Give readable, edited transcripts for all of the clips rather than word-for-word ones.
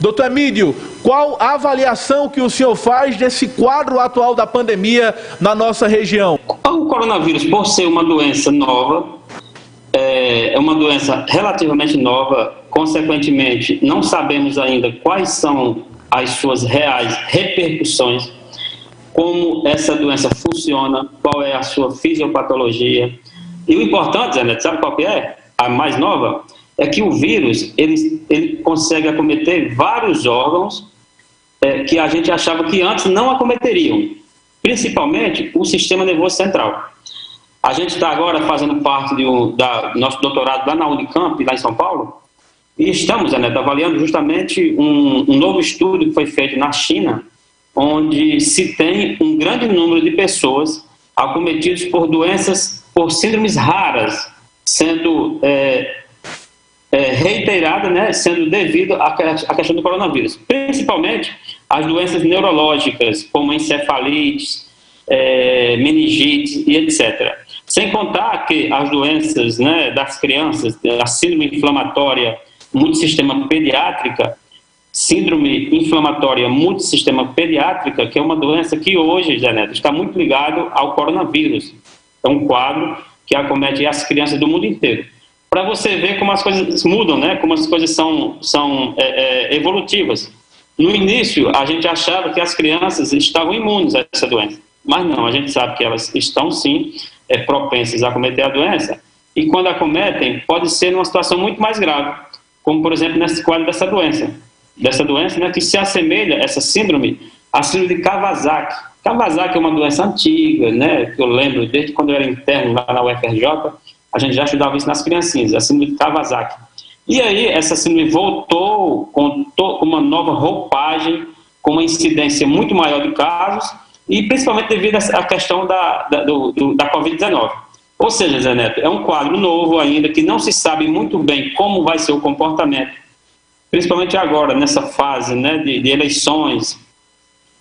Doutor Emídio, qual a avaliação que o senhor faz desse quadro atual da pandemia na nossa região? O coronavírus, por ser uma doença nova, é uma doença relativamente nova, consequentemente, não sabemos ainda quais são as suas reais repercussões, como essa doença funciona, qual é a sua fisiopatologia. E o importante, Zé Neto, sabe qual que é? A mais nova, é que o vírus, ele consegue acometer vários órgãos que a gente achava que antes não acometeriam, principalmente o sistema nervoso central. A gente está agora fazendo parte do nosso doutorado lá na Unicamp, lá em São Paulo, e estamos, Zé Neto, avaliando justamente um novo estudo que foi feito na China, onde se tem um grande número de pessoas acometidas por doenças, por síndromes raras, sendo reiterada, né, sendo devido à questão do coronavírus. Principalmente as doenças neurológicas, como encefalites, meningite e etc. Sem contar que as doenças, né, das crianças, a síndrome inflamatória multissistema pediátrica, que é uma doença que hoje, Zé Neto, está muito ligado ao coronavírus. É um quadro que acomete as crianças do mundo inteiro. Para você ver como as coisas mudam, né? Como as coisas são evolutivas. No início, a gente achava que as crianças estavam imunes a essa doença. Mas não, a gente sabe que elas estão sim propensas a acometer a doença. E quando acometem, pode ser numa situação muito mais grave. Como, por exemplo, nesse quadro dessa doença. Né, que se assemelha, essa síndrome, à síndrome de Kawasaki. Kawasaki é uma doença antiga, né, que eu lembro desde quando eu era interno lá na UFRJ, a gente já estudava isso nas criancinhas, a síndrome de Kawasaki. E aí, essa síndrome voltou com uma nova roupagem, com uma incidência muito maior de casos, e principalmente devido à questão da Covid-19. Ou seja, Zé Neto, é um quadro novo ainda, que não se sabe muito bem como vai ser o comportamento, principalmente agora, nessa fase, né, de eleições,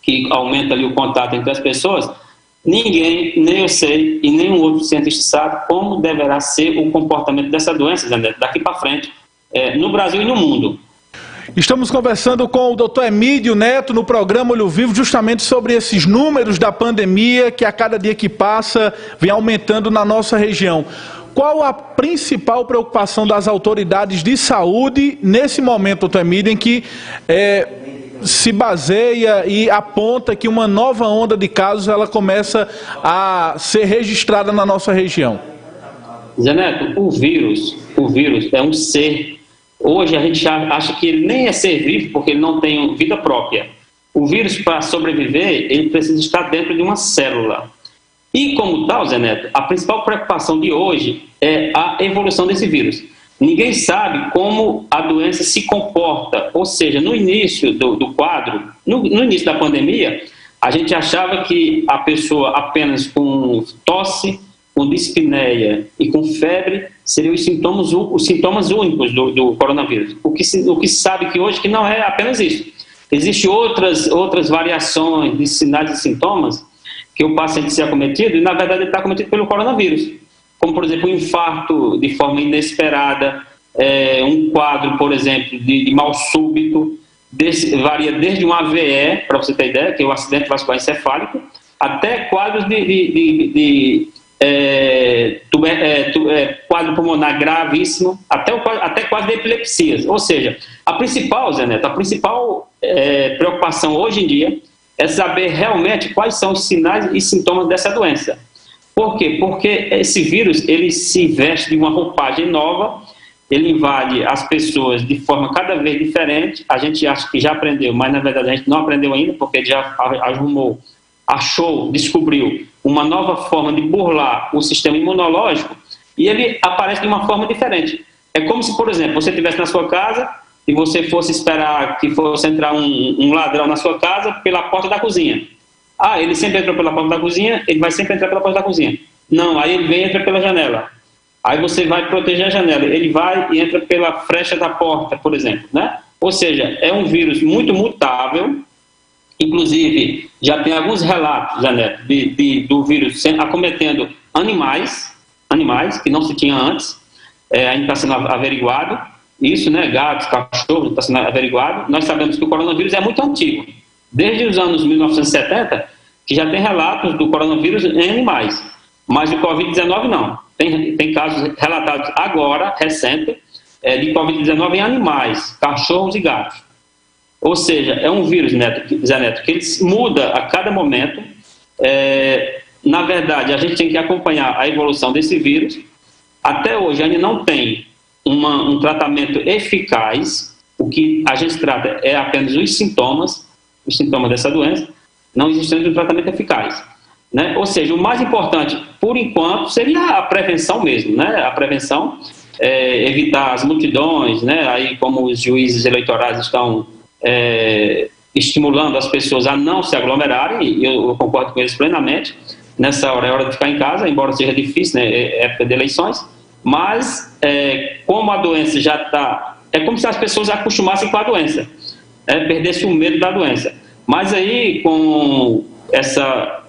que aumenta ali o contato entre as pessoas. Ninguém, nem eu sei, e nenhum outro cientista sabe como deverá ser o comportamento dessa doença, Zé Neto, daqui para frente, no Brasil e no mundo. Estamos conversando com o doutor Emídio Neto no programa Olho Vivo, justamente sobre esses números da pandemia que a cada dia que passa vem aumentando na nossa região. Qual a principal preocupação das autoridades de saúde nesse momento, doutor Emídio, em que se baseia e aponta que uma nova onda de casos ela começa a ser registrada na nossa região? Zé Neto, o vírus é um ser. Hoje a gente acha que ele nem é ser vivo porque ele não tem vida própria. O vírus, para sobreviver, ele precisa estar dentro de uma célula. E como tal, Zé Neto, a principal preocupação de hoje é a evolução desse vírus. Ninguém sabe como a doença se comporta, ou seja, no início do quadro, no início da pandemia, a gente achava que a pessoa apenas com tosse, com dispneia e com febre seriam os sintomas únicos do coronavírus. O que se sabe que hoje que não é apenas isso. Existem outras variações de sinais e sintomas que o paciente se acometido e, na verdade, ele está acometido pelo coronavírus. Como, por exemplo, um infarto de forma inesperada, um quadro, por exemplo, de mal súbito, varia desde um AVE, para você ter ideia, que é o acidente vascular encefálico, até quadros quadro pulmonar gravíssimo, até quadro de epilepsias. Ou seja, a principal, Zé Neto, preocupação hoje em dia é saber realmente quais são os sinais e sintomas dessa doença. Por quê? Porque esse vírus, ele se veste de uma roupagem nova, ele invade as pessoas de forma cada vez diferente. A gente acha que já aprendeu, mas na verdade a gente não aprendeu ainda, porque ele já descobriu uma nova forma de burlar o sistema imunológico e ele aparece de uma forma diferente. É como se, por exemplo, você estivesse na sua casa e você fosse esperar que fosse entrar um ladrão na sua casa pela porta da cozinha. Ah, ele sempre entrou pela porta da cozinha, ele vai sempre entrar pela porta da cozinha. Não, aí ele vem e entra pela janela. Aí você vai proteger a janela, ele vai e entra pela frecha da porta, por exemplo, né? Ou seja, é um vírus muito mutável. Inclusive, já tem alguns relatos, Janete, do vírus acometendo animais que não se tinha antes, ainda está sendo averiguado. isso, né, gatos, cachorros, está sendo averiguado. Nós sabemos que o coronavírus é muito antigo, desde os anos 1970, que já tem relatos do coronavírus em animais, mas o Covid-19 não. Tem casos relatados agora, recente, de Covid-19 em animais, cachorros e gatos. Ou seja, é um vírus, Zé Neto, que ele muda a cada momento. Na verdade, a gente tem que acompanhar a evolução desse vírus. Até hoje, ainda não tem um tratamento eficaz. O que a gente trata é apenas os sintomas dessa doença. Não existe um tratamento eficaz, né? Ou seja, o mais importante, por enquanto, seria a prevenção mesmo, né? A prevenção, evitar as multidões, né? Aí, como os juízes eleitorais estão estimulando as pessoas a não se aglomerarem, e eu concordo com eles plenamente. Nessa hora é hora de ficar em casa, embora seja difícil, né? Época de eleições, mas como a doença já está... É como se as pessoas acostumassem com a doença, perdesse o medo da doença. Mas aí, com essa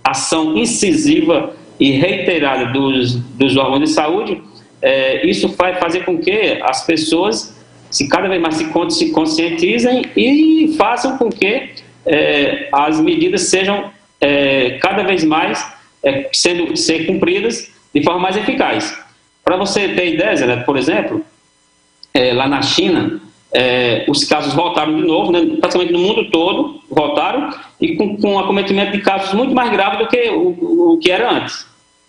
ação incisiva e reiterada dos órgãos de saúde, isso vai fazer com que as pessoas cada vez mais se conscientizem e façam com que as medidas sejam cada vez mais ser cumpridas de forma mais eficaz. Para você ter ideia, Zé Neto, por exemplo, lá na China, os casos voltaram de novo, né, praticamente no mundo todo voltaram, e com acometimento de casos muito mais graves do que o que era antes.